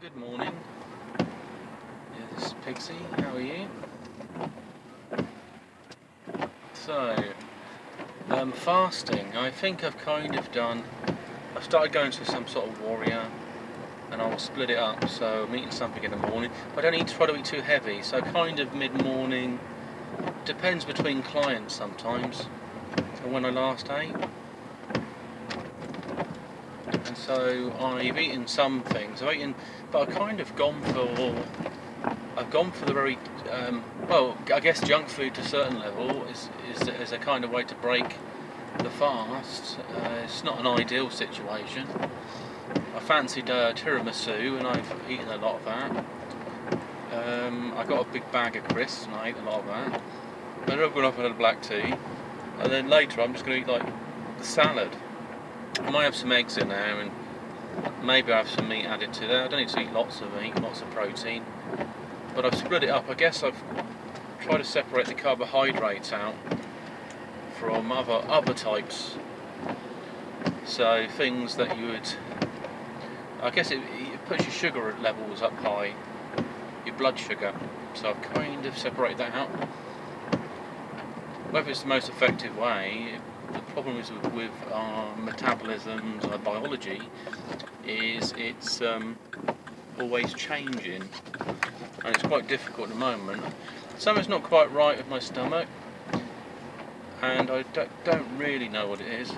good morning. Yeah, this is Pixie. How are you? So, fasting. I think I've started going to some sort of warrior, and I'll split it up. So I'm eating something in the morning, but I don't try to eat too heavy. So kind of mid-morning. Depends between clients sometimes, and when I last ate. And so I've eaten some things. But I've gone for the very well. I guess junk food to a certain level is a kind of way to break the fast. It's not an ideal situation. I fancied tiramisu, and I've eaten a lot of that. I got a big bag of crisps, and I ate a lot of that. Then I've gone off and had a black tea, and then later I'm just going to eat like the salad. I might have some eggs in there, and maybe I have some meat added to that. I don't need to eat lots of meat, lots of protein. But I've split it up. I guess I've tried to separate the carbohydrates out from other types. So things that you would, I guess it puts your sugar levels up high, your blood sugar. So I've kind of separated that out. Whether it's the most effective way, the problem is with our metabolisms, our biology, is it's always changing, and it's quite difficult at the moment. Something's not quite right with my stomach, and I don't really know what it is.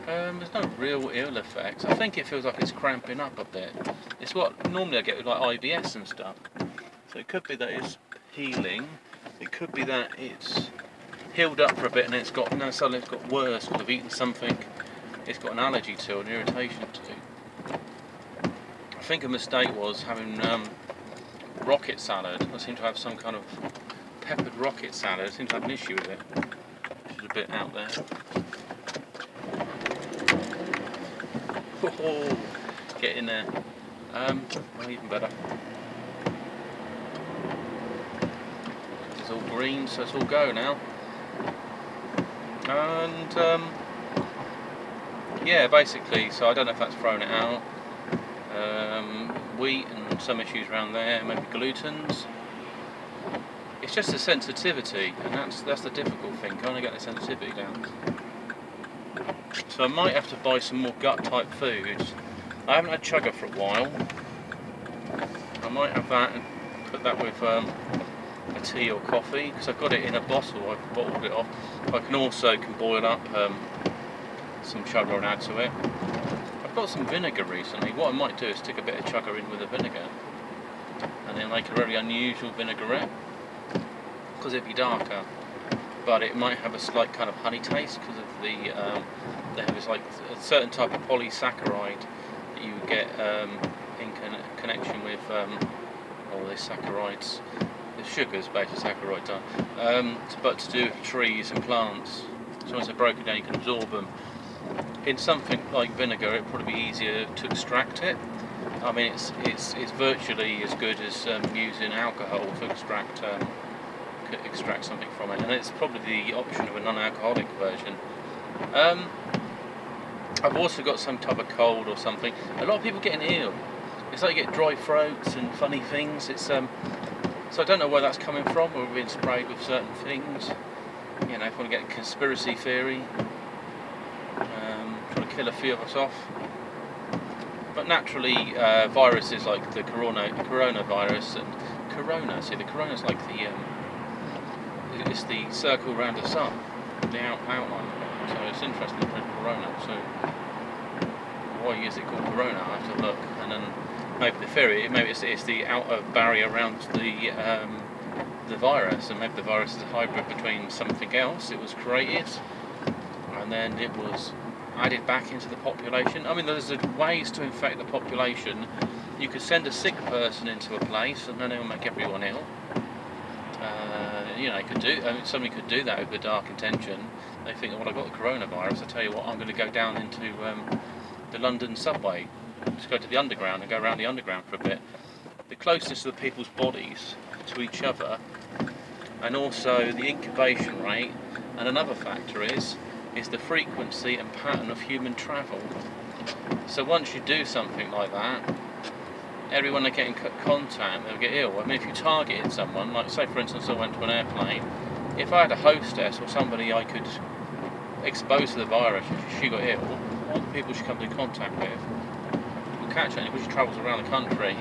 There's no real ill effects. I think it feels like it's cramping up a bit. It's what normally I get with like IBS and stuff. So it could be that it's healing. It could be that it's healed up for a bit and suddenly it's got worse because I've eaten something it's got an allergy to or an irritation to. I think a mistake was having rocket salad. I seem to have some kind of peppered rocket salad. I seem to have an issue with it, which is a bit out there. Oh, get in there. Well, even better. It's all green, so it's all go now. And yeah, basically, so I don't know if that's thrown it out. Wheat and some issues around there, maybe glutens. It's just the sensitivity, and that's the difficult thing. Can I get the sensitivity down? So I might have to buy some more gut type foods. I haven't had sugar for a while. I might have that and put that with a tea or coffee, because I've got it in a bottle. I've bottled it off. I can boil up some sugar and add to it. I've got some vinegar recently. What I might do is stick a bit of sugar in with the vinegar, and then make a very unusual vinaigrette, because it'd be darker, but it might have a slight kind of honey taste because of they have this like a certain type of polysaccharide that you get in connection with all these saccharides. The sugars, basically saccharides are, but to do with trees and plants. So once they're broken down, you can absorb them. In something like vinegar, it'd probably be easier to extract it. I mean, it's virtually as good as using alcohol to extract something from it, and it's probably the option of a non-alcoholic version. I've also got some type of cold or something. A lot of people getting ill. It's like you get dry throats and funny things. It's so I don't know where that's coming from, or we're being sprayed with certain things. You know, if you want to get a conspiracy theory, trying to kill a few of us off. But naturally, viruses like the coronavirus and corona. See, the corona's like it's the circle around the sun, the outline. So it's interesting, the corona. So why is it called corona? I have to look, and then maybe the theory, maybe it's the outer barrier around the virus, and maybe the virus is a hybrid between something else. It was created, and then it was added back into the population. I mean, there's ways to infect the population. You could send a sick person into a place, and then it will make everyone ill. Somebody could do that with the dark intention. They think, well, I've got the coronavirus. I tell you what, I'm going to go down into the London subway. Just go to the underground and go around the underground for a bit. The closeness of the people's bodies to each other, and also the incubation rate. And another factor is the frequency and pattern of human travel. So once you do something like that, everyone they get in contact, they'll get ill. I mean, if you targeted someone, like say for instance I went to an airplane, if I had a hostess or somebody I could expose to the virus, if she got ill, all the people she comes in contact with will catch it. And if she travels around the country,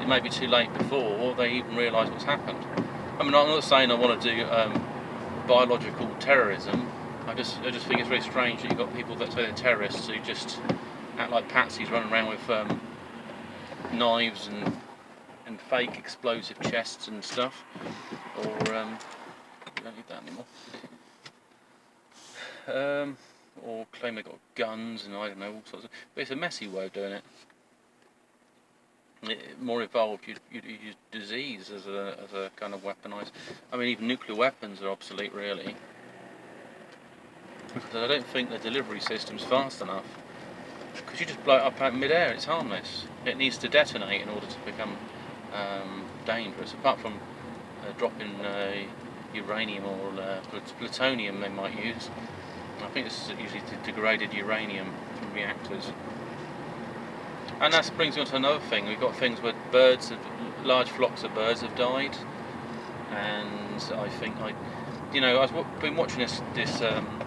it may be too late before they even realise what's happened. I mean, I'm not saying I want to do biological terrorism. I just think it's very strange that you've got people that say they're terrorists who just act like patsies running around with knives and fake explosive chests and stuff. Or we don't need that anymore. Or claim they've got guns and I don't know, all sorts of. But it's a messy way of doing it. More evolved, you'd use disease as a kind of weaponised. I mean, even nuclear weapons are obsolete, really, because I don't think the delivery system's fast enough. Because you just blow it up out mid-air, it's harmless. It needs to detonate in order to become dangerous. Apart from dropping uranium or plutonium, they might use. I think this is usually degraded uranium from reactors. And that brings me on to another thing. We've got things where large flocks of birds have died, and I think I've been watching this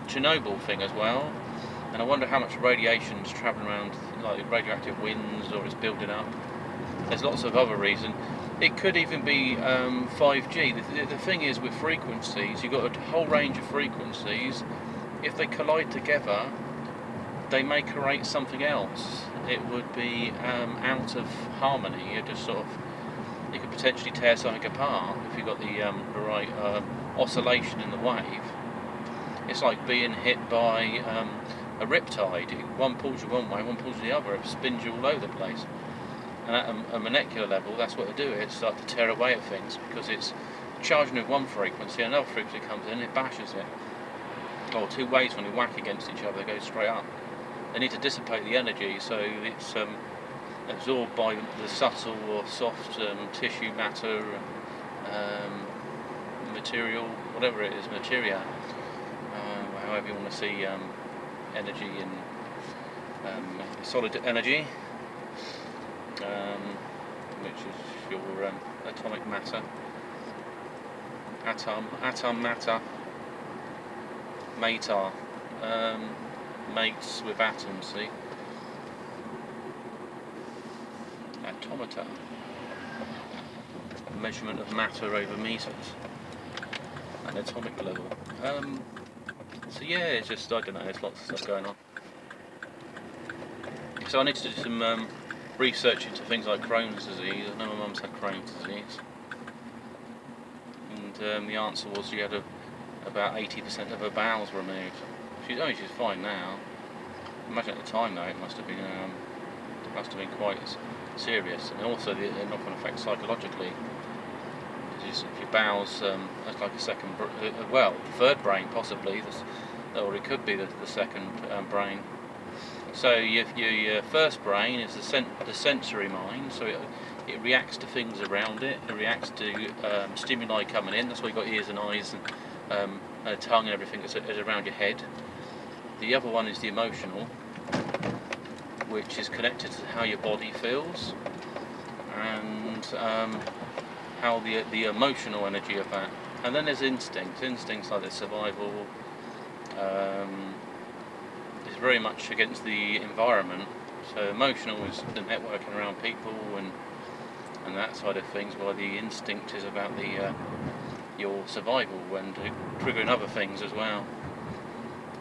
Chernobyl thing as well, and I wonder how much radiation's travelling around, like radioactive winds, or it's building up. There's lots of other reasons. It could even be 5G. The thing is with frequencies, you've got a whole range of frequencies. If they collide together, they may create something else. It would be out of harmony. It could potentially tear something apart if you've got the right oscillation in the wave. It's like being hit by a riptide. One pulls you one way, one pulls you the other. It spins you all over the place. And at a molecular level, that's what they do. It starts to tear away at things because it's charging with one frequency, another frequency comes in, it bashes it. Or two waves when they whack against each other, they go straight up. They need to dissipate the energy, so it's absorbed by the subtle or soft tissue matter, material, whatever it is, materia, however you want to see energy and solid energy, which is your atomic matter, atom matter, matter. Mates with atoms, see? Atomaton. Measurement of matter over meters. At an atomic level. So yeah, it's just, I don't know, there's lots of stuff going on. So I need to do some research into things like Crohn's disease. I know my mum's had Crohn's disease. And the answer was she had about 80% of her bowels removed. She's fine now. Imagine at the time though, it must have been quite serious, and also the knock-on effect psychologically. If your bowels, that's like a second, third brain possibly, or it could be the second brain. So your first brain is the sensory mind, so it reacts to things around it. It reacts to stimuli coming in. That's why you've got ears and eyes and a tongue and everything that's around your head. The other one is the emotional, which is connected to how your body feels and how the emotional energy of that. And then there's instincts like the survival is very much against the environment. So emotional is the networking around people and that side of things, while the instinct is about your survival and triggering other things as well.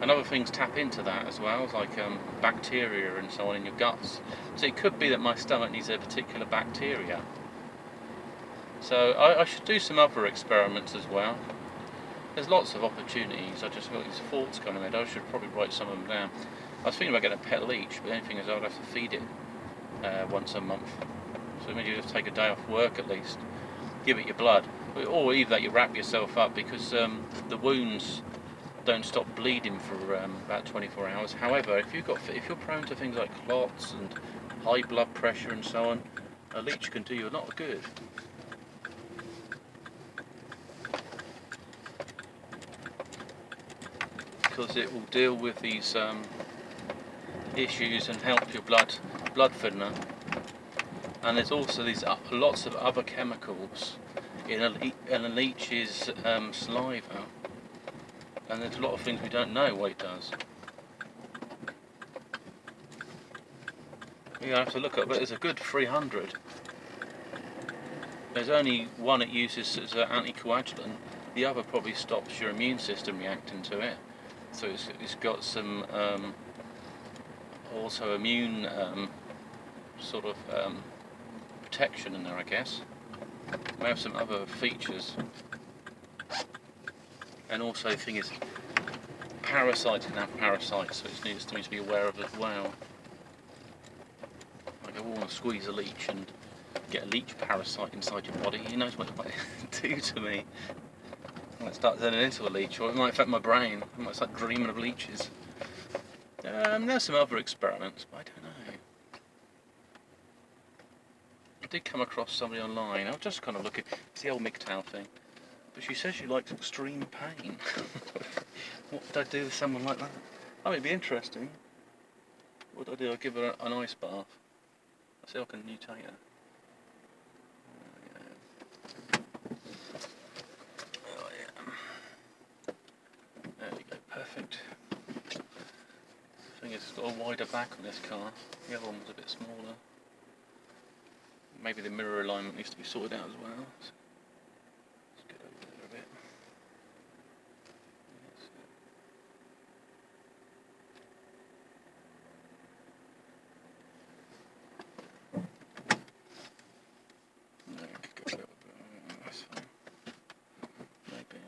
And other things tap into that as well, like bacteria and so on in your guts. So it could be that my stomach needs a particular bacteria. So I should do some other experiments as well. There's lots of opportunities. I just got these thoughts coming in my head. I should probably write some of them down. I was thinking about getting a pet leech, but the only thing is I would have to feed it once a month. So maybe you just take a day off work at least, give it your blood, or either that you wrap yourself up, because the wounds don't stop bleeding for about 24 hours. However, if you're prone to things like clots and high blood pressure and so on, a leech can do you a lot of good. Because it will deal with these issues and help your blood thinner. And there's also these lots of other chemicals in a leech's saliva, and there's a lot of things we don't know what it does. You have to look up, but there's a good 300. There's only one it uses as an anticoagulant. The other probably stops your immune system reacting to it. So it's got some also immune sort of protection in there, I guess. May have some other features. And also the thing is, parasites can have parasites, so it needs to be aware of as well. Like I want to squeeze a leech and get a leech parasite inside your body. Who knows what it might do to me? I might start turning into a leech, or it might affect my brain. I might start dreaming of leeches. There's some other experiments, but I don't know. I did come across somebody online. I was just kind of looking. It's the old MGTOW thing. But she says she likes extreme pain. What would I do with someone like that? I mean, it'd be interesting. What would I do? I'd give her an ice bath. I see I can mutate her. Oh yeah. There we go, perfect. The thing is, it's got a wider back on this car. The other one was a bit smaller. Maybe the mirror alignment needs to be sorted out as well. Let's get over there a bit. That's fine. Maybe.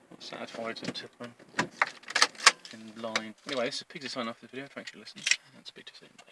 Not satisfied to tip them in line. Anyway, this is Peter signing off the video. Thanks for listening, and speak to you soon. Bye.